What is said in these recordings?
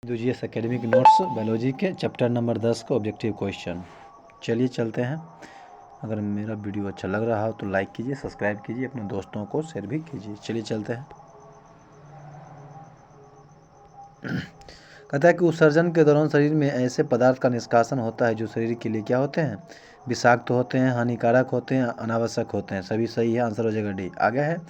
दूजिएस academic notes biology के chapter number 10 का objective question. चलिए चलते हैं। अगर मेरा वीडियो अच्छा लग रहा हो तो लाइक कीजिए, सब्सक्राइब कीजिए, अपने दोस्तों को शेयर भी कीजिए। चलिए चलते हैं। कहता है कि उत्सर्जन के दौरान शरीर में ऐसे पदार्थ का निष्कासन होता है जो शरीर के लिए क्या होते हैं, विषाक्त होते हैं, हानिकारक होते हैं, अनावश्यक होते हैं। सभी सही है, आंसर हो जाएगा डी। आगे है,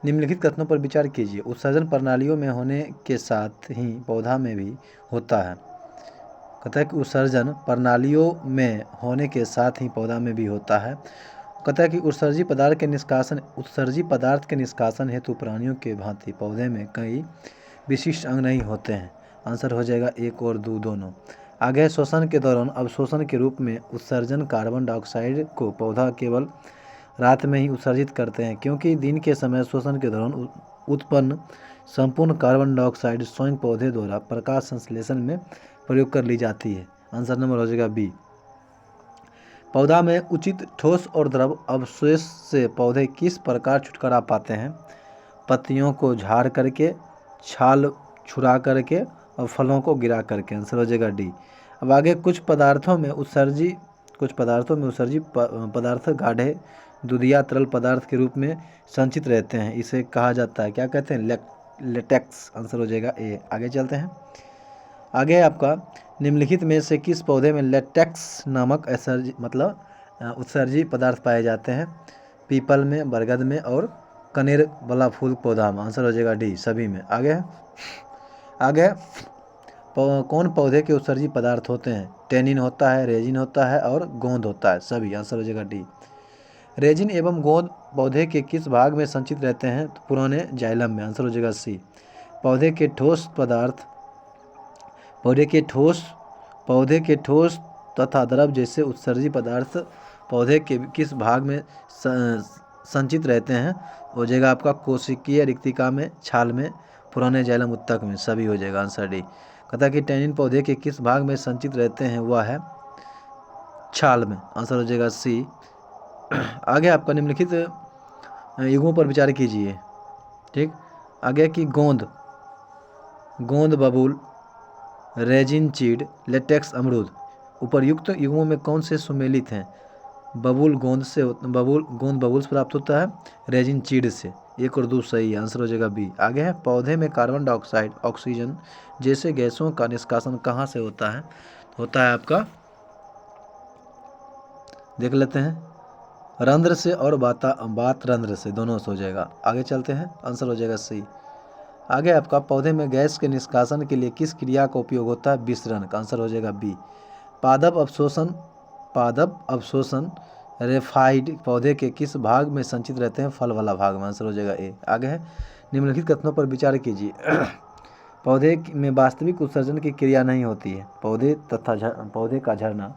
निम्नलिखित कथनों पर विचार कीजिए। उत्सर्जन प्रणालियों में होने के साथ ही पौधा में भी होता है। कहता है कि उत्सर्जन प्रणालियों में होने के साथ ही पौधा में भी होता है। कहता है कि उत्सर्जी पदार्थ के निष्कासन हेतु प्राणियों के भांति पौधे में कई विशिष्ट अंग नहीं होते हैं। आंसर हो जाएगा एक और दो दोनों। आगे श्वसन के दौरान अवशोषण के रूप में उत्सर्जन कार्बन डाइऑक्साइड को पौधा केवल रात में ही उत्सर्जित करते हैं, क्योंकि दिन के समय श्वसन के दौरान उत्पन्न संपूर्ण कार्बन डाइऑक्साइड स्वयं पौधे द्वारा प्रकाश संश्लेषण में प्रयोग कर ली जाती है। आंसर नंबर हो जाएगा बी। पौधा में उचित ठोस और द्रव अवशेष से पौधे किस प्रकार छुटकारा पाते हैं? पत्तियों को झाड़ करके, छाल छुड़ा करके और फलों को गिरा करके। आंसर हो जाएगा डी। अब आगे कुछ पदार्थों में उत्सर्जी पदार्थ गाढ़े दूधिया तरल पदार्थ के रूप में संचित रहते हैं। इसे कहा जाता है, क्या कहते हैं? लेटेक्स। आंसर हो जाएगा ए। आगे चलते हैं। आगे आपका, निम्नलिखित में से किस पौधे में लेटेक्स नामक उत्सर्जी पदार्थ पाए जाते हैं? पीपल में, बरगद में और कनेर वाला फूल पौधा में। आंसर हो जाएगा डी, सभी में। आगे कौन पौधे के उत्सर्जी पदार्थ होते हैं? टेनिन होता है, रेजिन होता है और गोंद होता है, सभी। आंसर हो जाएगा डी। रेजिन एवं गोंद पौधे के किस भाग में संचित रहते हैं? तो पुराने जाइलम में। आंसर हो जाएगा सी। पौधे के ठोस तथा द्रव जैसे उत्सर्जी पदार्थ पौधे के किस भाग में संचित रहते हैं? हो जाएगा आपका कोशिकीय रिक्तिका में, छाल में, पुराने जाइलम उत्तक में, सभी हो जाएगा। Answer D. कहता है कि टैनिन पौधे के किस भाग में संचित रहते हैं? वह है छाल में। आंसर हो जाएगा सी। आगे आपका निम्नलिखित युग्मों पर विचार कीजिए। ठीक। आगे की गोंद बबूल, रेजिन चीड़, लेटेक्स अमरूद, उपर्युक्त युग्मों में कौन से सुमेलित हैं? गोंद बबूल से प्राप्त होता है, रेजिन चीड़ से। एक और दो सही है, आंसर हो जाएगा बी। आगे है, पौधे में कार्बन डाइऑक्साइड, ऑक्सीजन जैसे गैसों का निष्कासन कहाँ से होता है? होता है आपका, देख लेते हैं, रंध्र से और बात रंध्र से, दोनों से हो जाएगा। आगे चलते हैं, आंसर हो जाएगा सी। आगे आपका, पौधे में गैस के निष्कासन के लिए किस क्रिया का उपयोग होता है? विसरण। का आंसर हो जाएगा बी। पादप अवशोषण रेफाइड पौधे के किस भाग में संचित रहते हैं? फल वाला भाग में। आंसर हो जाएगा ए। आगे है, निम्नलिखित कथनों पर विचार कीजिए। पौधे में वास्तविक उत्सर्जन की क्रिया नहीं होती है। पौधे का झरना,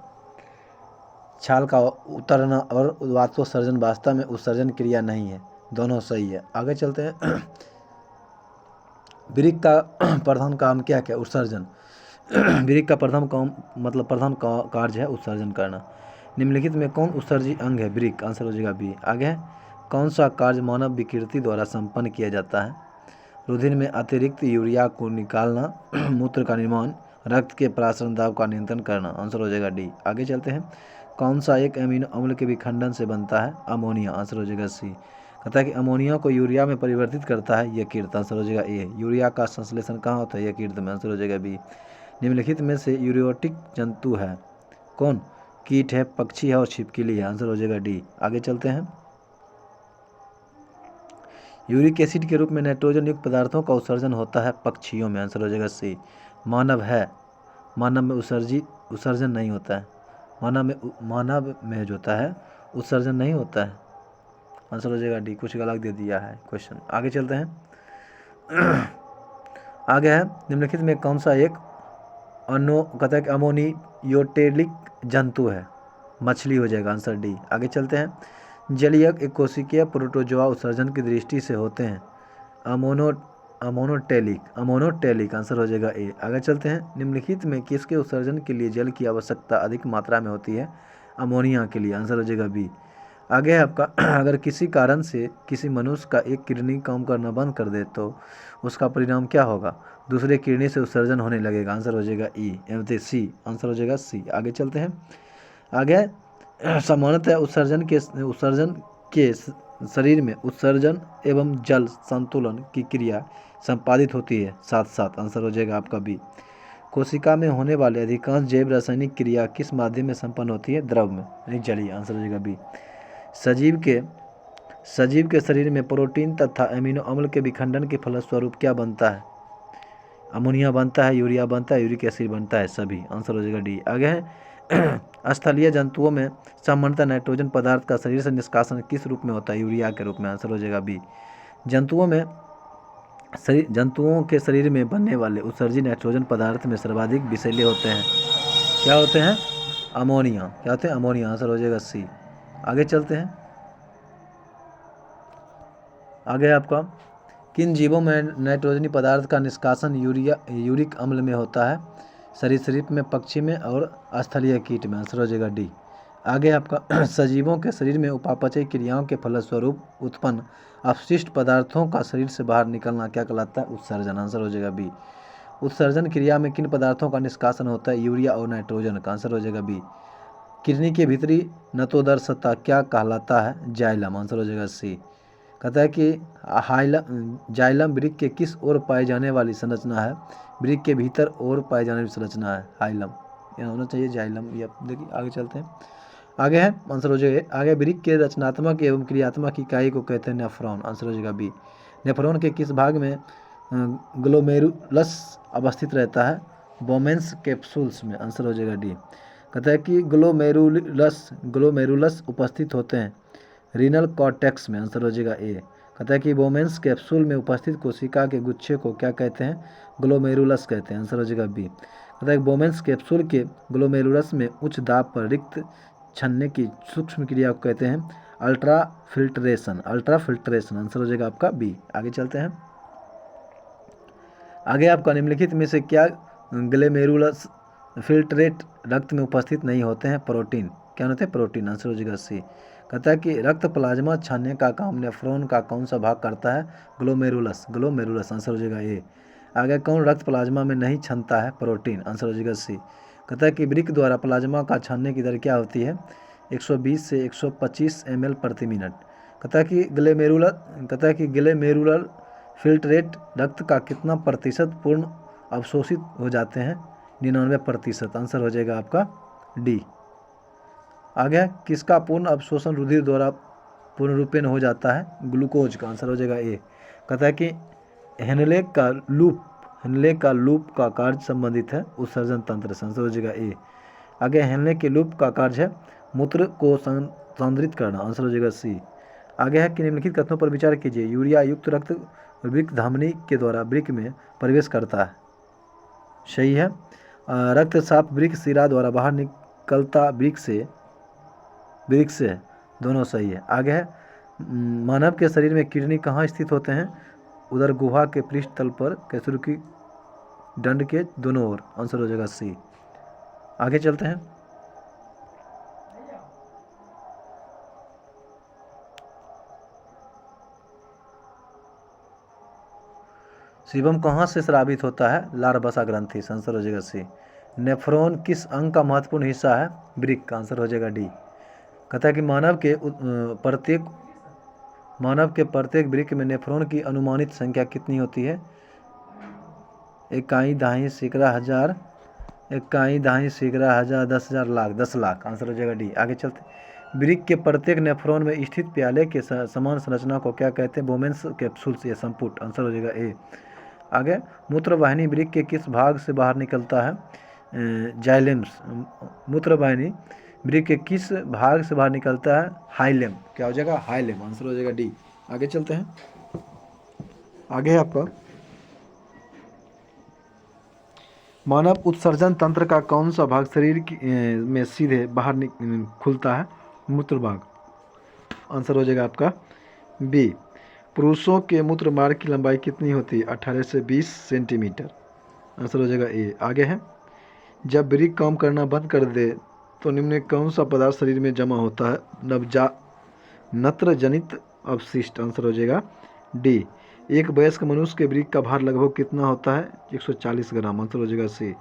छाल का उतरना और वाष्पोत्सर्जन वास्तव में उत्सर्जन क्रिया नहीं है, दोनों सही है। आगे चलते हैं। वृक्क का प्रधान काम क्या क्या? उत्सर्जन। वृक्क का प्रधान कार्य है उत्सर्जन करना। निम्नलिखित में कौन उत्सर्जी अंग है? वृक्क। आंसर हो जाएगा बी। आगे है, कौन सा कार्य मानव विकृति द्वारा संपन्न किया जाता है? रुधिर में अतिरिक्त यूरिया को निकालना, मूत्र का निर्माण, रक्त के प्रासरण दाब का नियंत्रण करना। आंसर हो जाएगा डी। आगे चलते हैं। कौन सा एक अमीनो अम्ल के विखंडन से बनता है? अमोनिया। आंसर हो जाएगा सी। कहता है कि अमोनिया को यूरिया में परिवर्तित करता है यकृत। आंसर हो जाएगा ए। यूरिया का संश्लेषण कहाँ होता है? यकृत में। आंसर हो जाएगा बी। निम्नलिखित में से यूरियोटिक जंतु है कौन? कीट है, पक्षी है और छिपकली है। आंसर हो जाएगा डी। आगे चलते हैं। यूरिक एसिड के रूप में नाइट्रोजन युक्त पदार्थों का उत्सर्जन होता है पक्षियों में। आंसर हो जाएगा सी। मानव में उत्सर्जन नहीं होता है। मानव में जो होता है उत्सर्जन नहीं होता है। आंसर हो जाएगा डी। कुछ गलत दे दिया है क्वेश्चन। आगे चलते हैं। आगे है, निम्नलिखित में कौन सा एक कहता है कि अमोनियोटेलिक जंतु है? मछली हो जाएगा। Answer D. आगे चलते हैं। जलीय एक कोशिकीय प्रोटोजोआ उत्सर्जन की दृष्टि से होते हैं अमोनोटेलिक। आंसर हो जाएगा ए। आगे चलते हैं। निम्नलिखित में किसके उत्सर्जन के लिए जल की आवश्यकता अधिक मात्रा में होती है? अमोनिया के लिए। आंसर हो जाएगा बी। आगे है आपका, अगर किसी कारण से किसी मनुष्य का एक किडनी काम करना बंद कर दे तो उसका परिणाम क्या होगा? दूसरे किडनी से उत्सर्जन होने लगेगा। आंसर हो जाएगा ई एवं सी। आंसर हो जाएगा सी। आगे चलते हैं। आगे सामान्यतः उत्सर्जन के शरीर में उत्सर्जन एवं जल संतुलन की क्रिया संपादित होती है साथ साथ। आंसर हो जाएगा आपका बी। कोशिका में होने वाले अधिकांश जैव रासायनिक क्रिया किस माध्यम में संपन्न होती है? द्रव में, यानी जलीय। आंसर हो जाएगा बी। सजीव के शरीर में प्रोटीन तथा अमीनो अम्ल के विखंडन के फलस्वरूप क्या बनता है? अमोनिया बनता है, यूरिया बनता है, यूरिक एसिड बनता है, सभी। आंसर हो जाएगा डी। आगे है स्थलीय जंतुओं में सामान्यतः नाइट्रोजन पदार्थ का शरीर से निष्कासन किस रूप में होता है? यूरिया के रूप में। आंसर हो जाएगा बी। जंतुओं के शरीर में बनने वाले उत्सर्जित नाइट्रोजन पदार्थ में सर्वाधिक विषैले होते हैं। क्या होते हैं? अमोनिया। क्या होते हैं? अमोनिया। आंसर हो जाएगा सी। आगे चलते हैं। आगे आपका किन जीवों में नाइट्रोजनी पदार्थ का निष्कासन यूरिक अम्ल में होता है? सरीसृप में, पक्षी में और स्थलीय कीट में। आंसर हो जाएगा डी। आगे आपका सजीवों के शरीर में उपापचय क्रियाओं के फलस्वरूप उत्पन्न अपशिष्ट पदार्थों का शरीर से बाहर निकलना क्या कहलाता है? उत्सर्जन। आंसर हो जाएगा बी। उत्सर्जन क्रिया में किन पदार्थों का निष्कासन होता है? यूरिया और नाइट्रोजन का। आंसर हो जाएगा बी। किडनी के भीतरी नतोदर सतह क्या कहलाता है? जाइलम। आंसर हो जाएगा सी। कहता है कि जाइलम वृक्क के किस ओर पाई जाने वाली संरचना है? वृक्क के भीतर ओर पाई जाने वाली संरचना है हाइलम। यह होना चाहिए जाइलम। या देखिए आगे चलते हैं। आगे है आंसर हो जाएगा आगे वृक्क के रचनात्मक एवं क्रियात्मक इकाई को कहते हैं नेफ्रॉन। आंसर हो जाएगा बी। नेफ्रॉन के किस भाग में ग्लोमेरुलस अवस्थित रहता है? बोमेन्स कैप्सूल्स में। आंसर हो जाएगा डी। कहता है कि ग्लोमेरुलस उपस्थित होते हैं रीनल कॉर्टेक्स में। आंसर हो जाएगा ए। कहता है कि बोमेन्स कैप्सूल में उपस्थित कोशिका के गुच्छे को क्या कहते हैं? ग्लोमेरुलस कहते हैं। आंसर हो जाएगा बी। कहता है कि बोमेन्स कैप्सूल के ग्लोमेरुलस में उच्च दाब पर रिक्त छनने की सूक्ष्म क्रिया को कहते हैं अल्ट्राफिल्ट्रेशन। आंसर हो जाएगा आपका बी। आगे चलते हैं। आगे आपका निम्नलिखित में से क्या ग्लोमेरुलस फिल्ट्रेट रक्त में उपस्थित नहीं होते हैं? प्रोटीन। क्या होते हैं? प्रोटीन। आंसर हो जाएगा सी। कहता है कि रक्त प्लाज्मा छानने का काम नेफ्रॉन का कौन सा भाग करता है? ग्लोमेरुलस। आंसर हो जाएगा ए। आगे कौन रक्त प्लाज्मा में नहीं छनता है? प्रोटीन। आंसर हो जाएगा सी। कहता है कि वृक्क द्वारा प्लाज्मा का छानने की दर क्या होती है? 120 से 125 ml प्रति मिनट। कहता है कि ग्लोमेरुलर फिल्ट्रेट रक्त का कितना प्रतिशत पूर्ण अवशोषित हो जाते हैं? 99%। आंसर हो जाएगा आपका डी। आगे किसका पूर्ण अवशोषण रुधिर द्वारा पूर्ण रूपेण हो जाता है? ग्लूकोज का। आंसर हो जाएगा ए। कहता है कि हेनले का लूप का कार्य संबंधित है उत्सर्जन तंत्र से। आंसर हो जाएगा ए। आगे हेनले के लूप का कार्य है मूत्र को सांद्रित करना। आंसर हो जाएगा सी। आगे है कि निम्नलिखित कथनों पर विचार कीजिए। यूरिया युक्त रक्त वृक्क धमनी के द्वारा वृक्क में प्रवेश करता है। सही है। रक्त साफ वृक्क शिरा द्वारा बाहर निकलता वृक्क से दोनों सही है। आगे है मानव के शरीर में किडनी कहाँ स्थित होते हैं? उदर गुहा के पृष्ठ तल पर कैसुरुकी दंड के दोनों ओर। आंसर हो जाएगा सी। आगे चलते हैं। सीबम कहाँ से स्रावित होता है? लार वसा ग्रंथि से। आंसर हो जाएगा सी। नेफ्रॉन किस अंग का महत्वपूर्ण हिस्सा है? वृक्क का। आंसर हो जाएगा डी। कहता है कि मानव के प्रत्येक वृक्क में नेफ्रॉन की अनुमानित संख्या कितनी होती है? 1.2 10,000 10 लाख। आंसर हो जाएगा डी। आगे चलते वृक्क के प्रत्येक नेफ्रॉन में स्थित प्याले के समान संरचना को क्या कहते हैं? बोमेन्स कैप्सूल्स या संपुट। आंसर हो जाएगा ए। आगे मूत्रवाहिनी वृक्क के किस भाग से बाहर निकलता है? जाइलेम्स। मूत्रवाहिनी वृक्क के किस भाग से बाहर निकलता है? हाइलेम। क्या हो जाएगा? हाइलेम। आंसर हो जाएगा डी। आगे चलते हैं। आगे है आपका मानव उत्सर्जन तंत्र का कौन सा भाग शरीर में सीधे बाहर खुलता है? मूत्र भाग। आंसर हो जाएगा आपका बी। पुरुषों के मूत्र मार्ग की लंबाई कितनी होती है? 18 से 20 सेंटीमीटर। आंसर हो जाएगा ए। आगे है जब वृक्क काम करना बंद कर दे तो निम्न कौन सा पदार्थ शरीर में जमा होता है? नत्रजनित अपशिष्ट। आंसर हो जाएगा डी। एक वयस्क मनुष्य के ब्रिक का भार लगभग कितना होता है? 140 ग्राम। आंसर हो जाएगा सी।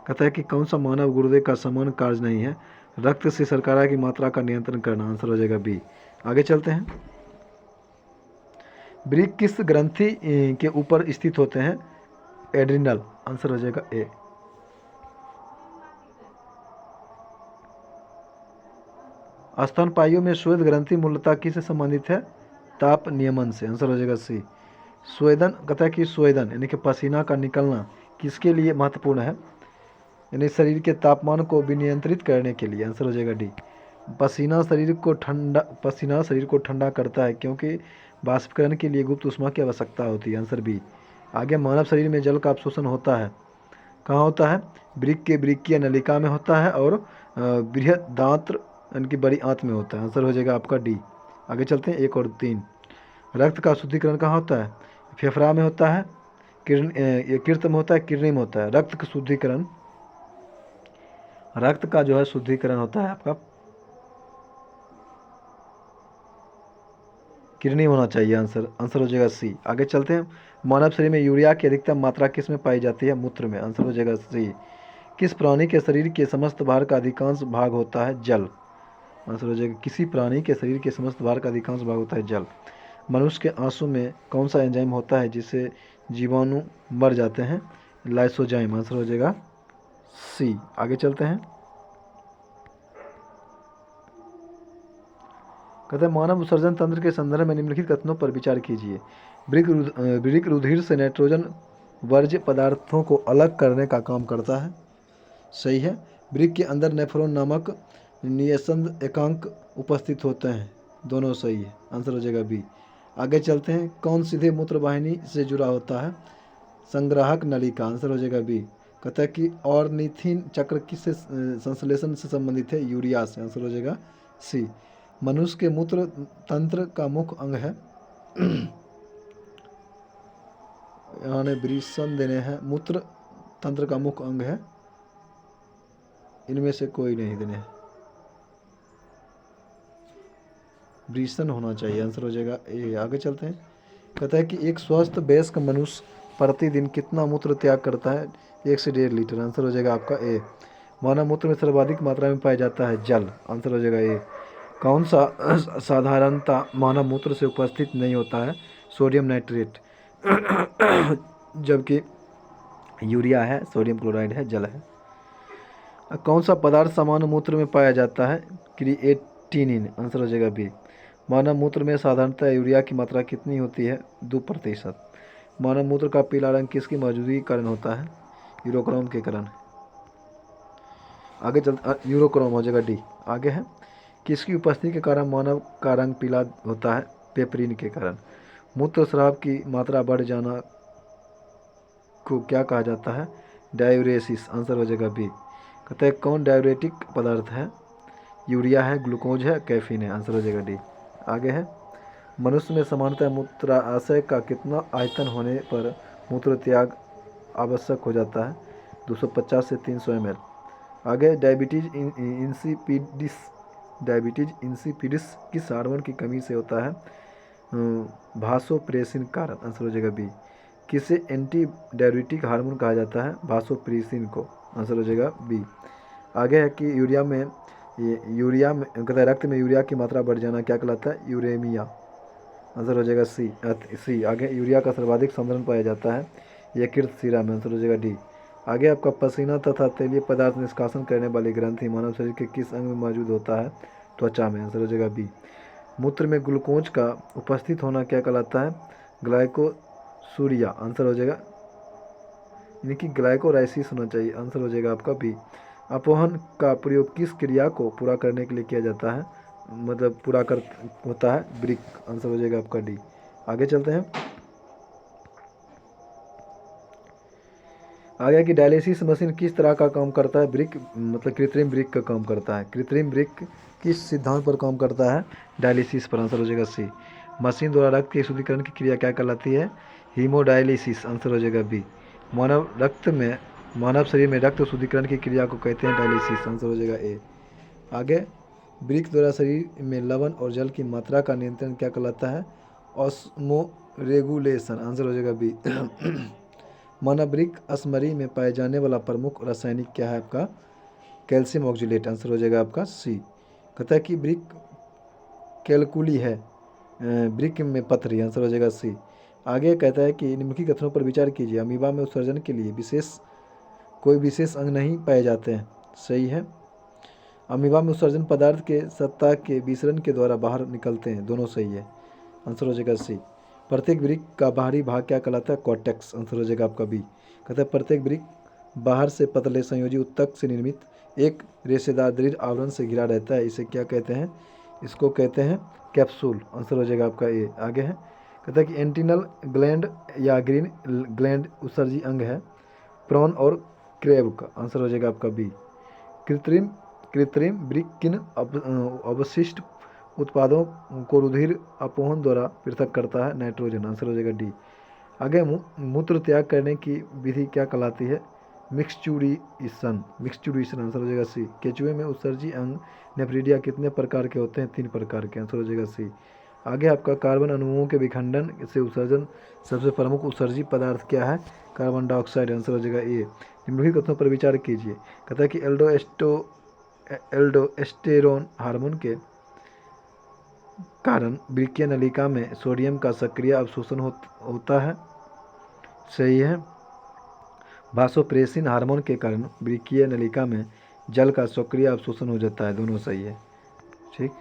कहता है कि कौन सा मानव गुर्दे का समान कार्य नहीं है? रक्त से शर्करा की मात्रा का नियंत्रण करना। आंसर हो जाएगा बी। आगे चलते हैं। ब्रिक किस ग्रंथि के ऊपर स्थित होते हैं? एड्रिनल। आंसर हो जाएगा ए। स्तनपाइयों में श्वेत ग्रंथि मूलतः किससे संबंधित है? ताप नियमन से। आंसर हो जाएगा सी। स्वेदन कहता है कि स्वेदन यानी कि पसीना का निकलना किसके लिए महत्वपूर्ण है? यानी शरीर के तापमान को विनियंत्रित करने के लिए। आंसर हो जाएगा डी। पसीना शरीर को ठंडा करता है क्योंकि बाष्पीकरण के लिए गुप्त ऊष्मा की आवश्यकता होती है। Answer B. आगे मानव शरीर में जल का अवशोषण होता है, कहाँ होता है? वृक्क के वृक्कीय नलिका में होता है और बृहदांत्र यानी कि बड़ी आंत में होता है। आंसर हो जाएगा आपका डी। आगे चलते हैं 1 और 3। रक्त का शुद्धिकरण कहाँ होता है? फेफड़ा में होता है, कृत्रिम होता है, कृत्रिम होता है। रक्त का जो है शुद्धिकरण होता है आपका किडनी होना चाहिए। आंसर हो जाएगा सी। आगे चलते हैं। मानव शरीर में यूरिया की अधिकतम मात्रा किस में पाई जाती है? मूत्र में। आंसर हो जाएगा सी। किस प्राणी के शरीर के समस्त भार का अधिकांश भाग होता है? जल। आंसर हो जाएगा किसी प्राणी के शरीर के समस्त भार का अधिकांश भाग होता है जल। मनुष्य के आंसू में कौन सा एंजाइम होता है जिससे जीवाणु मर जाते हैं? लाइसोजाइम। आंसर हो जाएगा सी। आगे चलते हैं। कहते हैं मानव उत्सर्जन तंत्र के संदर्भ में निम्नलिखित कथनों पर विचार कीजिए। वृक्क रुधिर से नाइट्रोजन वर्ज्य पदार्थों को अलग करने का काम करता है। सही है। वृक्क के अंदर नेफ्रॉन नामक निःस्पंद एकांक उपस्थित होते हैं। दोनों सही है। आंसर हो जाएगा बी। आगे चलते हैं। कौन सीधे मूत्र वाहिनी से जुड़ा होता है? संग्राहक नलिका। आंसर हो जाएगा बी। कहता है कि ऑर्निथिन चक्र किससे संश्लेषण से संबंधित है? यूरिया से। आंसर हो जाएगा सी। मनुष्य के मूत्र तंत्र का मुख्य अंग है यहाँ ने वृषण देने हैं। मूत्र तंत्र का मुख्य अंग है, इनमें से कोई नहीं देने हैं। वृषण होना चाहिए। आंसर हो जाएगा ए। आगे चलते हैं। कहता है कि एक स्वस्थ वयस्क मनुष्य प्रतिदिन कितना मूत्र त्याग करता है? 1 से 1.5 लीटर। आंसर हो जाएगा आपका ए। मानव मूत्र में सर्वाधिक मात्रा में पाया जाता है जल। आंसर हो जाएगा ए। कौन सा साधारणतः मानव मूत्र से उपस्थित नहीं होता है? सोडियम नाइट्रेट जबकि यूरिया है, सोडियम क्लोराइड है, जल है। कौन सा पदार्थ सामान्य मूत्र में पाया जाता है? क्रिएटिनिन। आंसर हो जाएगा बी। मानव मूत्र में साधारणतः यूरिया की मात्रा कितनी होती है? 2%। मानव मूत्र का पीला रंग किसकी मौजूदगी के कारण होता है? यूरोक्रोम के कारण। आगे चलते यूरोक्रोम हो जाएगा डी। आगे है। किसकी उपस्थिति के कारण मानव का रंग पीला होता है? पेपरिन के कारण। मूत्र स्राव की मात्रा बढ़ जाना को क्या कहा जाता है? डायूरेसिस। आंसर हो जाएगा बी। कहते हैं कौन डायूरेटिक पदार्थ है? यूरिया है, ग्लूकोज है, कैफीन है। आंसर हो जाएगा डी। आगे है। मनुष्य में सामान्यतः मूत्राशय का कितना आयतन होने पर मूत्र त्याग आवश्यक हो जाता है? 250 से 300 ml। आगे डायबिटीज इंसिपिडिस किस हार्मोन की कमी से होता है? भासोप्रेसिन कारण। आंसर हो जाएगा बी। किसे एंटी डायबिटिक हार्मोन कहा जाता है? भासोप्रेसिन को। आंसर हो जाएगा बी। आगे है कि यूरिया में कहता है रक्त में यूरिया की मात्रा बढ़ जाना क्या कहलाता है? यूरेमिया। आंसर हो जाएगा सी। आगे यूरिया का सर्वाधिक संतुलन पाया जाता है यकृत शिरा में। आंसर हो जाएगा डी। आगे आपका पसीना तथा तेलीय पदार्थ निष्कासन करने वाली ग्रंथि मानव शरीर के किस अंग में मौजूद होता है? त्वचा में। आंसर हो जाएगा बी। मूत्र में ग्लूकोज का उपस्थित होना क्या कहलाता है? ग्लाइकोसूरिया। आंसर हो जाएगा यानी कि ग्लाइकोराइसिस होना चाहिए। आंसर हो जाएगा आपका बी। अपवहन का प्रयोग किस क्रिया को पूरा करने के लिए किया जाता है? मतलब पूरा कर होता है वृक्क। आंसर हो जाएगा आपका डी। आगे चलते हैं। आगे की डायलिसिस मशीन किस तरह का काम करता है? वृक्क मतलब कृत्रिम वृक्क का काम करता है। कृत्रिम वृक्क किस सिद्धांत पर काम करता है? डायलिसिस पर। आंसर हो जाएगा सी। मशीन द्वारा रक्त के शुद्धिकरण की क्रिया क्या कहलाती है? हीमोडायलिसिस। आंसर हो जाएगा बी। मानव शरीर में रक्त शुद्धिकरण की क्रिया को कहते हैं डायलिसिस। आंसर हो जाएगा ए। आगे वृक्क द्वारा शरीर में लवण और जल की मात्रा का नियंत्रण क्या कहलाता है? ऑस्मोसिस। रेगुलेशन, आंसर हो जाएगा बी। मानव वृक्क असमरी में पाए जाने वाला प्रमुख रासायनिक क्या है आपका? कैल्शियम ऑक्जेलेट, आंसर हो जाएगा आपका सी। कहता है कि वृक्क कैलकुली है, वृक्क में पथरी, आंसर हो जाएगा सी। आगे कहता है कि निम्नलिखित कथनों पर विचार कीजिए। अमीबा में उत्सर्जन के लिए कोई विशेष अंग नहीं पाए जाते हैं, सही है। अमीबा में उत्सर्जन पदार्थ के सत्ता के विसरण के द्वारा बाहर निकलते हैं, दोनों सही है, आंसर हो जाएगा सी। प्रत्येक वृक्क का बाहरी भाग क्या कहलाता है? कॉर्टेक्स, आंसर हो जाएगा आपका बी। कहता है प्रत्येक वृक्क बाहर से पतले संयोजी ऊतक से निर्मित एक रेशेदार दृढ़ आवरण से घिरा रहता है, इसे क्या कहते हैं? इसको कहते हैं कैप्सूल, आंसर हो जाएगा आपका ए। आगे है, कहता है कि एंटीनल ग्लैंड या ग्रीन ग्लैंड उत्सर्जी अंग है प्रॉन और क्रैब का, आंसर हो जाएगा आपका बी। कृत्रिम कृत्रिम वृक्क किन अवशिष्ट उत्पादों को रुधिर अपोहन द्वारा पृथक करता है? नाइट्रोजन, आंसर हो जाएगा डी। आगे मूत्र त्याग करने की विधि क्या कहलाती है? मिक्सचुरेशन, आंसर हो जाएगा सी। केचुए में उत्सर्जी अंग नेफ्रिडिया कितने प्रकार के होते हैं? 3 प्रकार के, आंसर हो जाएगा सी। आगे आपका कार्बन अणुओं के विखंडन से उत्सर्जन सबसे प्रमुख उत्सर्जी पदार्थ क्या है? कार्बन डाइऑक्साइड, आंसर हो जाएगा ए। निम्नलिखित कथनों पर विचार कीजिए। कहता है कि एल्डोस्टेरोन हार्मोन के कारण वृक्कीय नलिका में सोडियम का सक्रिय अवशोषण होता है, सही है। वासोप्रेसिन हार्मोन के कारण वृक्कीय नलिका में जल का सक्रिय अवशोषण हो जाता है, दोनों सही है, ठीक।